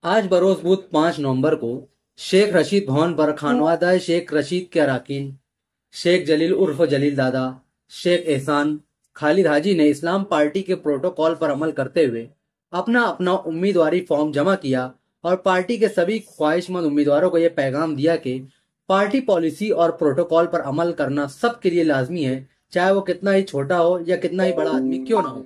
आज बरोज बुध 5 नवंबर को शेख रशीद भवन पर खानवादा शेख रशीद के अरकान शेख जलील उर्फ जलील दादा, शेख एहसान, खालिद हाजी ने इस्लाम पार्टी के प्रोटोकॉल पर अमल करते हुए अपना अपना उम्मीदवारी फॉर्म जमा किया और पार्टी के सभी ख्वाहिशमंद उम्मीदवारों को यह पैगाम दिया कि पार्टी पॉलिसी और प्रोटोकॉल पर अमल करना सबके लिए लाजमी है, चाहे वो कितना ही छोटा हो या कितना ही बड़ा आदमी क्यों ना हो।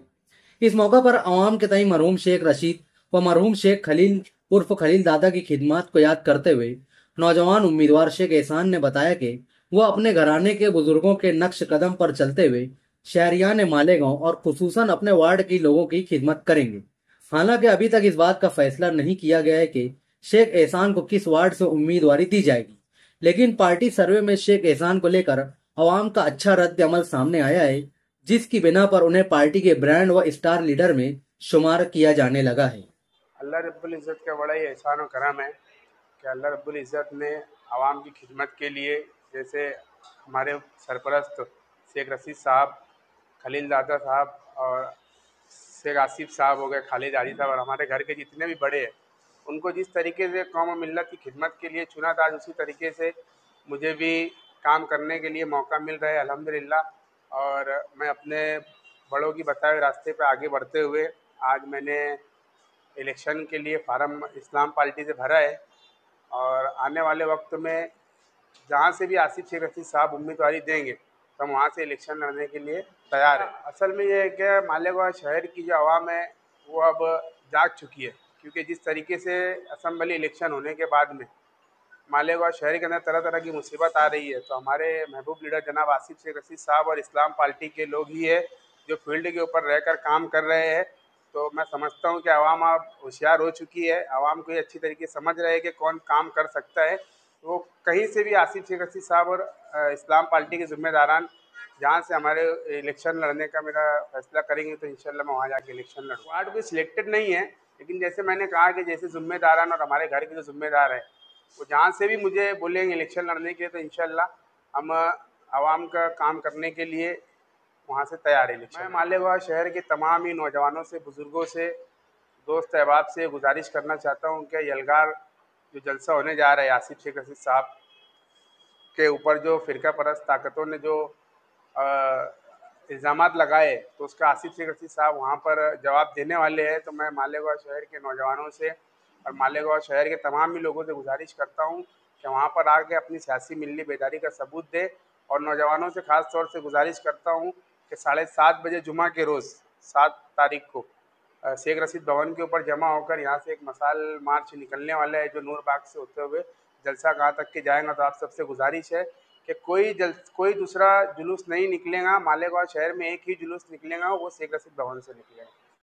इस मौका पर आवाम के तई मरहूम शेख रशीद व मरहूम शेख खलील उर्फ खलील दादा की खिदमत को याद करते हुए नौजवान उम्मीदवार शेख एहसान ने बताया कि वो अपने घराने के बुजुर्गों के नक्श कदम पर चलते हुए शहरियान मालेगांव और खुसूसन अपने वार्ड के लोगों की खिदमत करेंगे। हालांकि अभी तक इस बात का फैसला नहीं किया गया है कि शेख एहसान को किस वार्ड से उम्मीदवारी दी जाएगी, लेकिन पार्टी सर्वे में शेख एहसान को लेकर अवाम का अच्छा रद्द अमल सामने आया है, जिसकी बिना पर उन्हें पार्टी के ब्रांड व स्टार लीडर में शुमार किया जाने लगा है। अल्लाह रब्बुल इज़्ज़त का बड़ा ही एहसान और करम है कि अल्लाह रब्बुल इज़्ज़त ने आवाम की खिदमत के लिए, जैसे हमारे सरपरस्त शेख रशीद साहब, खलील दादा साहब और शेख आसिफ साहब हो गए, खालिद हाजी साहब, और हमारे घर के जितने भी बड़े हैं, उनको जिस तरीके से कौम और मिल्लत की खिदमत के लिए चुना था, आज उसी तरीके से मुझे भी काम करने के लिए मौका मिल रहा है अल्हम्दुलिल्लाह। और मैं अपने बड़ों की बताए हुए रास्ते पर आगे बढ़ते हुए आज मैंने इलेक्शन के लिए फार्म इस्लाम पार्टी से भरा है, और आने वाले वक्त में जहाँ से भी आसिफ शेख रशीद साहब उम्मीदवारी देंगे तो हम वहाँ से इलेक्शन लड़ने के लिए तैयार है। असल में ये है कि मालेगांव शहर की जो आवाम है वो अब जाग चुकी है, क्योंकि जिस तरीके से असम्बली इलेक्शन होने के बाद में मालेगांव शहर के अंदर तरह तरह की मुसीबत आ रही है, तो हमारे महबूब लीडर जनाब आसिफ शेख रशीद साहब और इस्लाम पार्टी के लोग ही है जो फील्ड के ऊपर रहकर काम कर रहे हैं। तो मैं समझता हूँ कि आवाम अब होशियार हो चुकी है, आवाम को ये अच्छी तरीके से समझ रहे हैं कि कौन काम कर सकता है। तो वो कहीं से भी आसिफ शेख रशीद साहब और इस्लाम पार्टी के ज़िम्मेदारान जहाँ से हमारे इलेक्शन लड़ने का मेरा फैसला करेंगे तो इंशाल्लाह मैं वहाँ जाके इलेक्शन लड़ूँ। वार्ड कोई सिलेक्टेड नहीं है, लेकिन जैसे मैंने कहा कि जैसे ज़िम्मेदारान और हमारे घर के जो ज़िम्मेदार हैं वो जहाँ से भी मुझे बोलेंगे इलेक्शन लड़ने के लिए तो इंशाल्लाह हम आवाम का काम करने के लिए वहाँ से तैयार है। मैं मालेगांव शहर के तमाम ही नौजवानों से, बुज़ुर्गों से, दोस्त अहबाब से गुजारिश करना चाहता हूँ कि यलगार जो जलसा होने जा रहा है आसिफ शेख रशीद साहब के ऊपर, जो फ़िरका परस्त ताकतों ने जो इल्ज़ामात लगाए, तो उसका आसिफ शेख रशीद साहब वहाँ पर जवाब देने वाले हैं। तो मैं मालेगांव शहर के नौजवानों से और मालेगांव शहर के तमाम ही लोगों से गुजारिश करता हूँ कि वहाँ पर आके अपनी सियासी मिली बेदारी का सबूत दे, और नौजवानों से ख़ास तौर से गुजारिश करता हूँ कि 7:30 बजे जुमा के रोज़ 7 तारीख को शेख रशीद भवन के ऊपर जमा होकर यहाँ से एक मसाल मार्च निकलने वाला है जो नूर बाग से होते हुए जलसा कहाँ तक के जाएगा। तो आप सबसे गुजारिश है कि कोई दूसरा जुलूस नहीं निकलेगा, मालेगांव शहर में एक ही जुलूस निकलेगा, वो शेख रशीद भवन से निकलेगा।